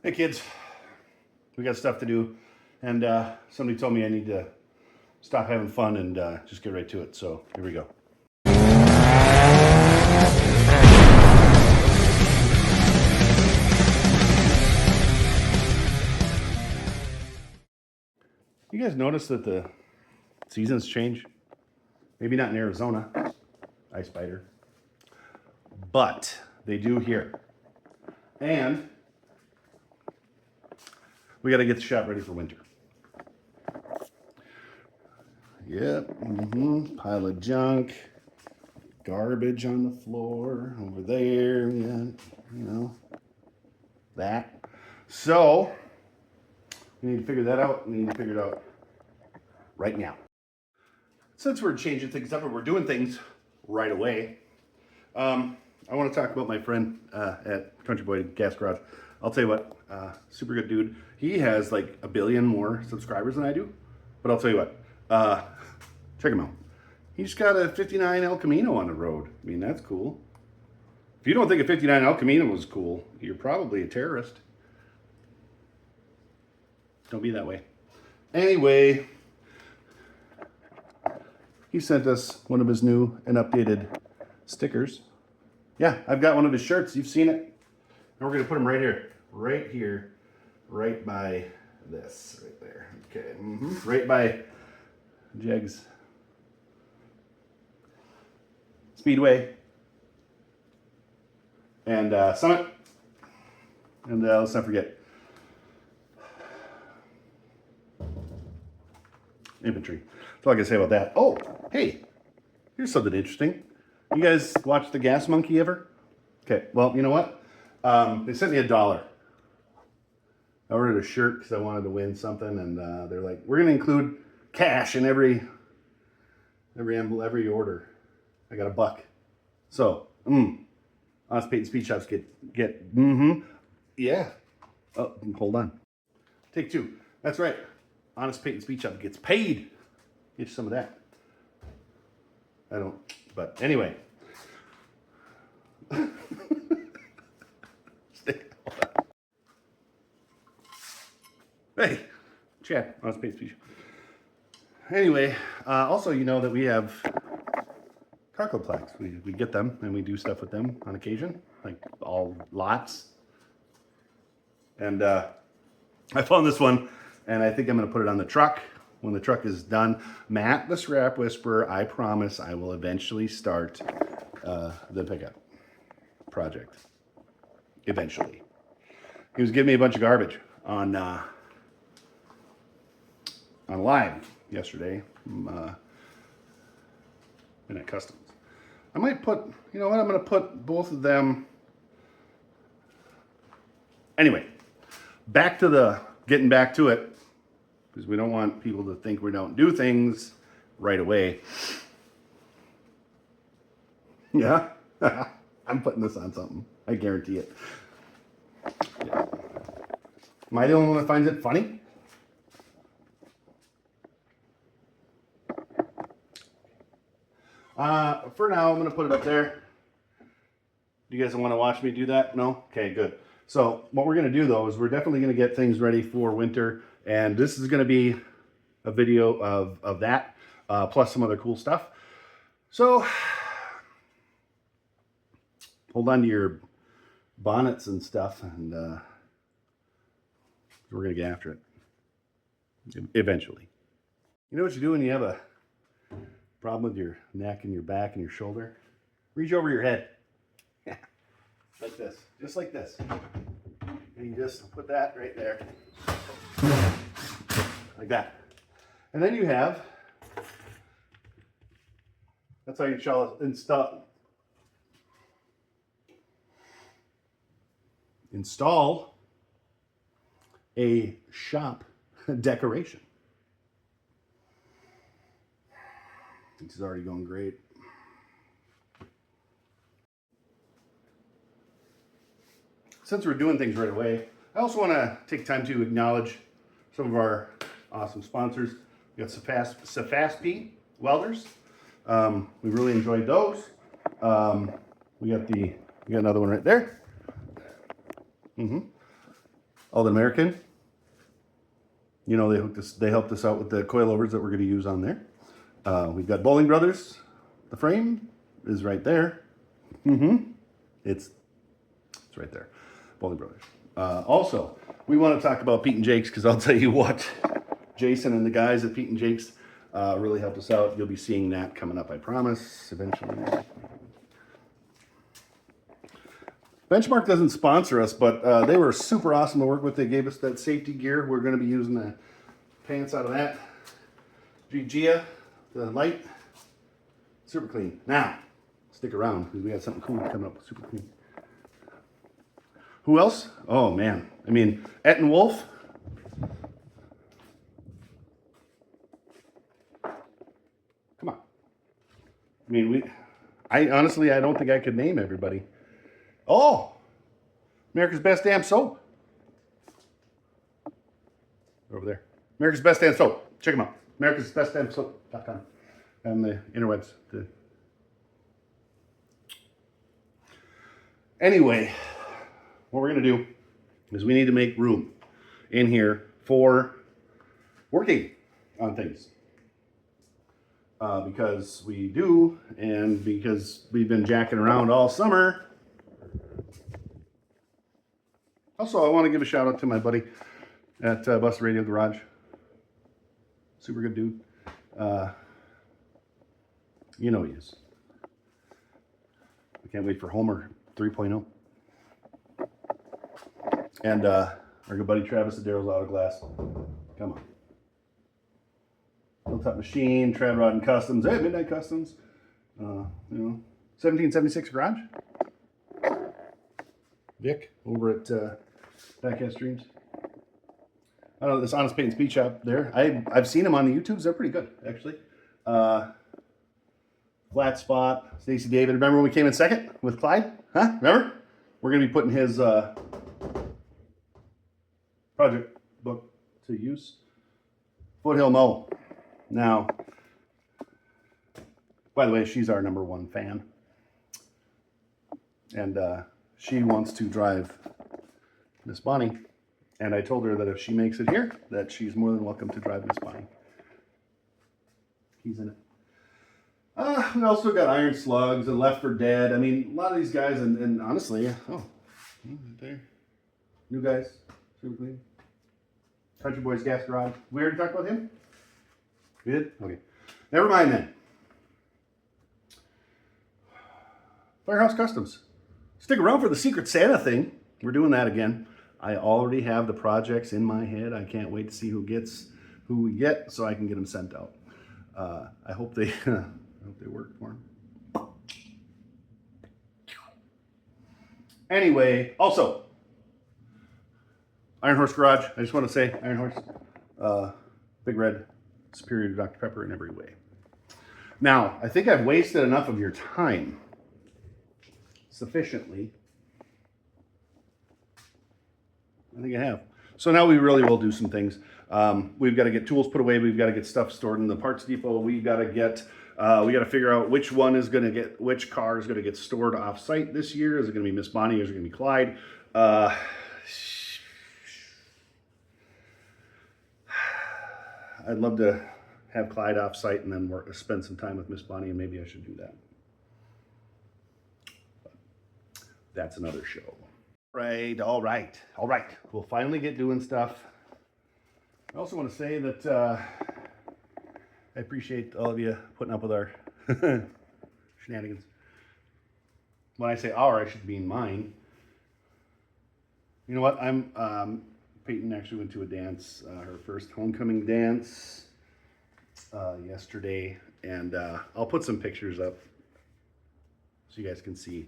Hey kids, we got stuff to do, and somebody told me I need to stop having fun and just get right to it. So here we go. You guys notice that the seasons change? Maybe not in Arizona, ice spider, but they do here. And we got to get the shop ready for winter. Yep, pile of junk, garbage on the floor over there. Yeah, that. So we need to figure that out. We need to figure it out right now. Since we're changing things up and we're doing things right away, I want to talk about my friend at Country Boy Gas Garage. I'll tell you what, super good dude. He has like 1 billion more subscribers than I do. But I'll tell you what, check him out. He just got a 59 El Camino on the road. I mean, that's cool. If you don't think a 59 El Camino was cool, you're probably a terrorist. Don't be that way. Anyway, he sent us one of his new and updated stickers. Yeah, I've got one of his shirts. You've seen it. And we're going to put them right here, right by this, right there. Okay, right by Jegs Speedway and Summit. And let's not forget Infantry. That's all I can say about that. Oh, hey, here's something interesting. You guys watch The Gas Monkey ever? Okay, well, you know what? They sent me $1. I ordered a shirt because I wanted to win something, and they're like, we're going to include cash in every order. I got $1. So, Honest Peyton Speed Shops yeah. Oh, hold on. Take 2. That's right. Honest Peyton Speed Shop gets paid. Get you some of that. I don't, but anyway. Hey, Chad, Honest Peyton Speed Shop. Anyway, also you know that we have cargo plaques. We get them and we do stuff with them on occasion, like all lots. And I found this one, and I think I'm going to put it on the truck when the truck is done. Matt, the Scrap Whisperer, I promise I will eventually start the pickup project. Eventually. He was giving me a bunch of garbage on live yesterday in at Customs. I might put, you know what, I'm going to put both of them. Anyway, getting back to it, because we don't want people to think we don't do things right away. Yeah, I'm putting this on something. I guarantee it. Yeah. Am I the only one that finds it funny? For now, I'm going to put it up there. Do you guys want to watch me do that? No? Okay, good. So what we're going to do, though, is we're definitely going to get things ready for winter. And this is going to be a video of that, plus some other cool stuff. So hold on to your bonnets and stuff, and we're going to get after it eventually. You know what you do when you have a problem with your neck and your back and your shoulder? Reach over your head. Yeah. Like this. Just like this. And you just put that right there. Like that. And then you have, that's how you install a shop decoration. This is already going great. Since we're doing things right away, I also want to take time to acknowledge some of our awesome sponsors. We got Safaspi welders. We really enjoyed those. We got another one right there. Alden American. You know, they helped us out with the coilovers that we're going to use on there. We've got Bowling Brothers. The frame is right there. It's right there. Bowling Brothers. Also, we want to talk about Pete and Jake's, because I'll tell you what, Jason and the guys at Pete and Jake's really helped us out. You'll be seeing that coming up, I promise, eventually. Benchmark doesn't sponsor us, but they were super awesome to work with. They gave us that safety gear. We're going to be using the pants out of that. Gia, the light, super clean. Now, stick around because we got something cool coming up. Super clean. Who else? Oh man, I mean, Etten Wolf. Come on. I mean, I honestly don't think I could name everybody. Oh, America's Best Damn Soap. Over there. America's Best Damn Soap. Check them out. America's Best Damn Soap.com. And the interwebs. Anyway, what we're going to do is we need to make room in here for working on things. Because we do, and because we've been jacking around all summer. Also, I want to give a shout out to my buddy at Busted Radio Garage. Super good dude. You know he is. I can't wait for Homer 3.0. And our good buddy Travis at Daryl's Auto Glass. Come on. Hilltop Machine, Trad Rod and Customs. Hey, Midnight Customs. 1776 Garage. Vic over at Backcast Streams. I don't know, this Honest Peyton Speed Shop there. I've seen them on the YouTubes. They're pretty good, actually. Flat Spot, Stacy David. Remember when we came in second with Clyde? Huh? Remember? We're going to be putting his project book to use. Foothill Mo. Now, by the way, she's our #1 fan. And she wants to drive Miss Bonnie. And I told her that if she makes it here, that she's more than welcome to drive Miss Bonnie. He's in it. We also got Iron Slugs and Left for Dead. I mean, a lot of these guys, and honestly, there. New guys, super clean. Country Boys Gas Garage. We already talked about him? We did? Okay. Never mind then. Firehouse Customs. Stick around for the Secret Santa thing. We're doing that again. I already have the projects in my head. I can't wait to see who we get, so I can get them sent out. I hope they work for them. Anyway, also, Iron Horse Garage. I just want to say, Iron Horse, Big Red, superior to Dr. Pepper in every way. Now, I think I've wasted enough of your time sufficiently. I think I have. So now we really will do some things. We've got to get tools put away. We've got to get stuff stored in the parts depot. We got to figure out which car is going to get stored off site this year. Is it going to be Miss Bonnie or is it going to be Clyde? I'd love to have Clyde off site and then spend some time with Miss Bonnie, and maybe I should do that. But that's another show. All right. We'll finally get doing stuff. I also want to say that I appreciate all of you putting up with our shenanigans. When I say our, I should mean mine. You know what? Peyton actually went to a dance, her first homecoming dance yesterday, and I'll put some pictures up so you guys can see.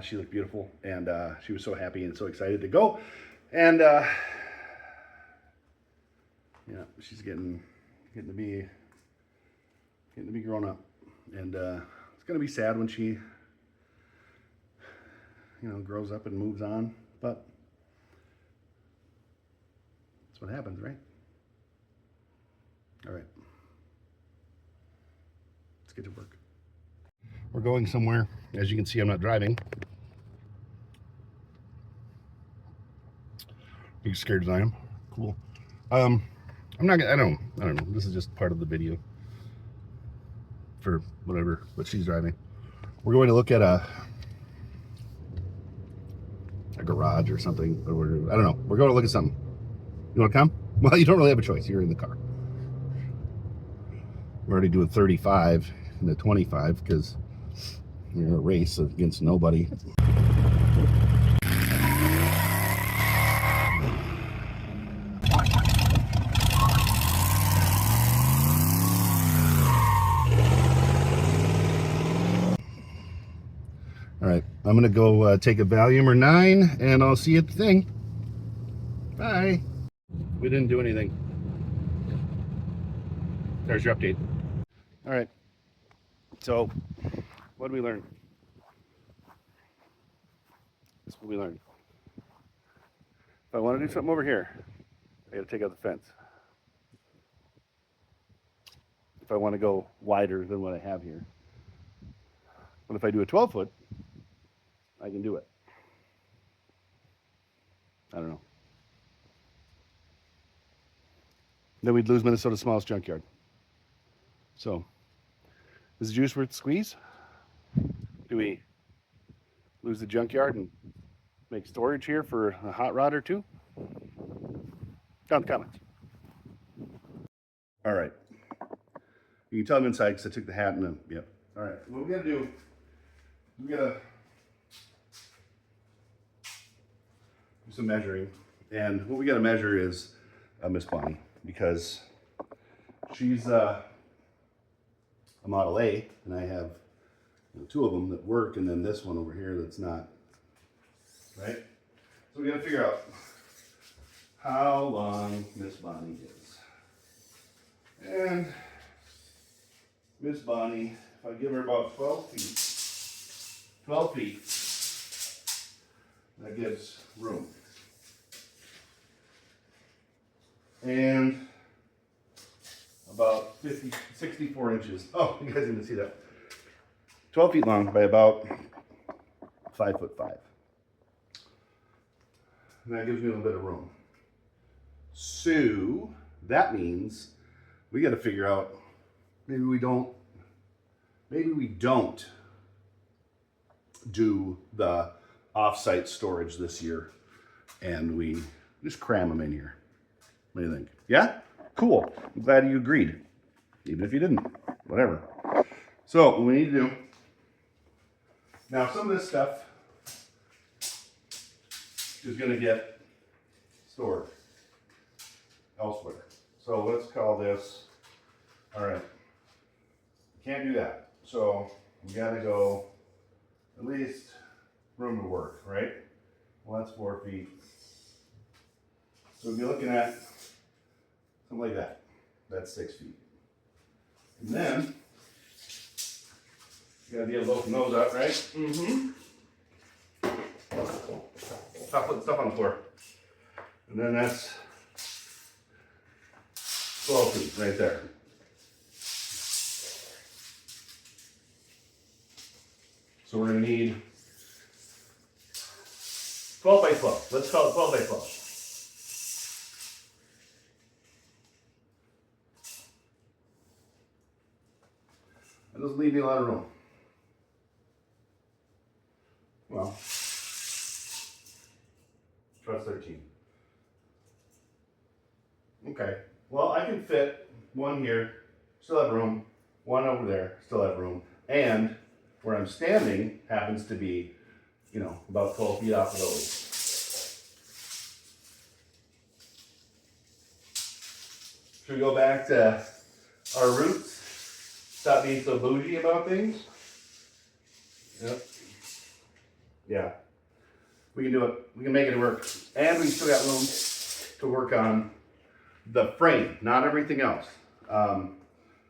She looked beautiful, and she was so happy and so excited to go. And she's getting to be grown up, and it's gonna be sad when she grows up and moves on, but that's what happens, right? All right, let's get to work. We're going somewhere. As you can see, I'm not driving. You scared as I am? Cool. I'm not gonna, I don't know. This is just part of the video for whatever, what she's driving. We're going to look at a garage or something. Or I don't know. We're going to look at something. You want to come? Well, you don't really have a choice. You're in the car. We're already doing 35 and a 25 because you're in a race against nobody. All right, I'm gonna go take a Valium or 9, and I'll see you at the thing. Bye. We didn't do anything. There's your update. All right. So, what did we learn? That's what we learned. If I want to do something over here, I got to take out the fence. If I want to go wider than what I have here. But if I do a 12-foot, I can do it. I don't know. Then we'd lose Minnesota's smallest junkyard. So, is the juice worth the squeeze? Do we lose the junkyard and make storage here for a hot rod or two? Down in the comments. All right. You can tell I'm inside because I took the hat and then, yep. All right. What we got to do, we got to do some measuring. And what we got to measure is Miss Bonnie, because she's a Model A, and I have two of them that work, and then this one over here that's not. Right? So we got to figure out how long Miss Bonnie is. And Miss Bonnie, if I give her about 12 feet, that gives room. And about 64 inches. Oh, you guys didn't see that. 12 feet long by about 5'5". And that gives me a little bit of room. So that means we got to figure out, maybe we don't do the off-site storage this year, and we just cram them in here. What do you think? Yeah? Cool. I'm glad you agreed. Even if you didn't. Whatever. So, what we need to do, now some of this stuff is going to get stored elsewhere. So let's call this, all right, can't do that. So we got to go at least room to work, right? Well, that's 4 feet. So we'd be looking at something like that. That's 6 feet. And then, you gotta be able to open those up, right? Mm-hmm. Stop putting stuff on the floor. And then that's 12 feet right there. So we're gonna need 12 by 12. Let's call it 12 by 12. That doesn't leave me a lot of room. Well, trust 13. Okay, well, I can fit one here, still have room, one over there, still have room, and where I'm standing happens to be, you know, about 12 feet off of those. Should we go back to our roots? Stop being so bougie about things? Yep. Yeah. We can do it. We can make it work. And we still got room to work on the frame, not everything else.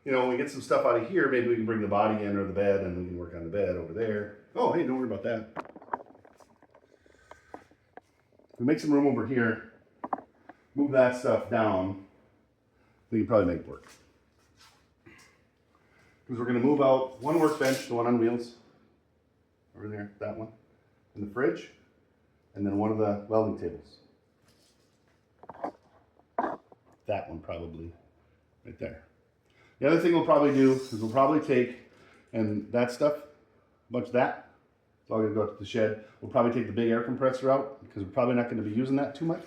You know, when we get some stuff out of here, maybe we can bring the body in or the bed, and we can work on the bed over there. Oh, hey, don't worry about that. If we make some room over here, move that stuff down, we can probably make it work. Because we're going to move out one workbench, the one on wheels, over there, that one, and the fridge, and then one of the welding tables. that one probably, right there. The other thing we'll probably do is we'll probably take, and that stuff, a bunch of that, it's all gonna go up to the shed. We'll probably take the big air compressor out because we're probably not gonna be using that too much.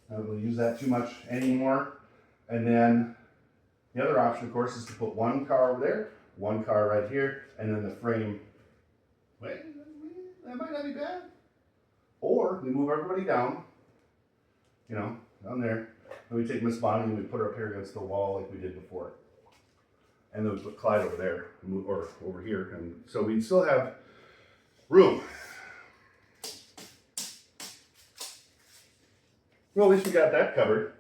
I don't really use that too much anymore. And then the other option, of course, is to put one car over there, one car right here, and then the frame. Wait, that might not be bad. Or we move everybody down, you know, down there, and we take Miss Bonnie and we put her up here against the wall like we did before. And then we put Clyde over there, or over here, and so we still have room. Well, at least we got that covered.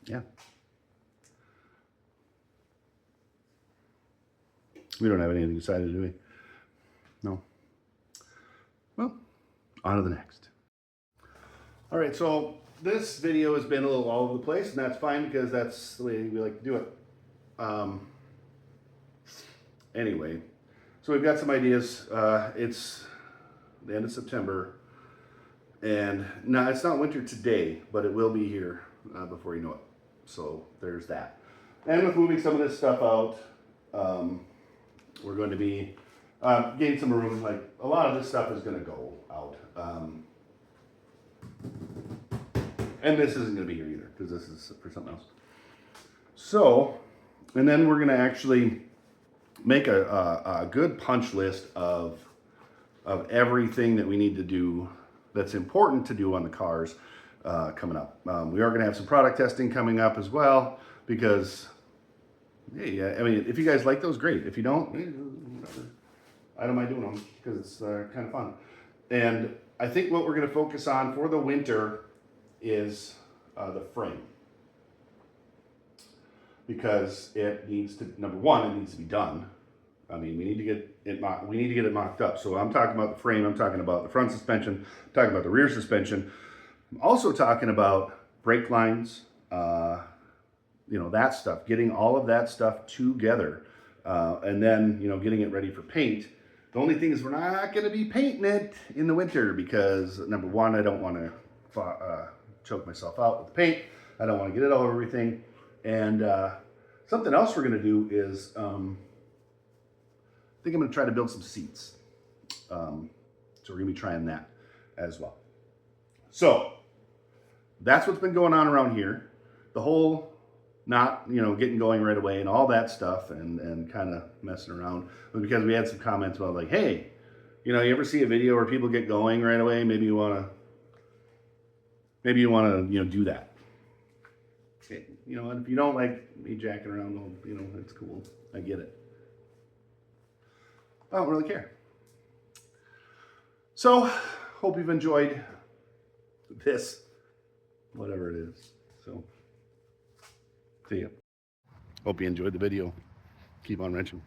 Yeah. We don't have anything decided, do we? No. Well, on to the next. All right, so this video has been a little all over the place, and that's fine because that's the way we like to do it. Anyway, so we've got some ideas. It's the end of September, and now it's not winter today, but it will be here before you know it. So there's that. And with moving some of this stuff out, we're going to be getting some room. Like a lot of this stuff is going to go out, and this isn't going to be here either because this is for something else. So, and then we're going to actually make a good punch list of everything that we need to do that's important to do on the cars coming up. We are going to have some product testing coming up as well because, hey, I mean, if you guys like those, great. If you don't, whatever. I don't mind doing them because it's kind of fun. And I think what we're going to focus on for the winter is the frame. Because it needs to, number one, it needs to be done. I mean, we need to get it mocked up. So I'm talking about the frame, I'm talking about the front suspension, I'm talking about the rear suspension. I'm also talking about brake lines, you know, that stuff, getting all of that stuff together. And then, you know, getting it ready for paint. The only thing is we're not going to be painting it in the winter because, number one, I don't want to choke myself out with the paint. I don't want to get it all over everything. And something else we're going to do is, I think I'm going to try to build some seats. So we're going to be trying that as well. So that's what's been going on around here. The whole not, you know, getting going right away and all that stuff and kind of messing around. But because we had some comments about like, hey, you know, you ever see a video where people get going right away? Maybe you want to, you know, do that. Okay. You know, and if you don't like me jacking around, well, you know, it's cool. I get it. I don't really care. So, hope you've enjoyed this, whatever it is. So, see ya. Hope you enjoyed the video. Keep on wrenching.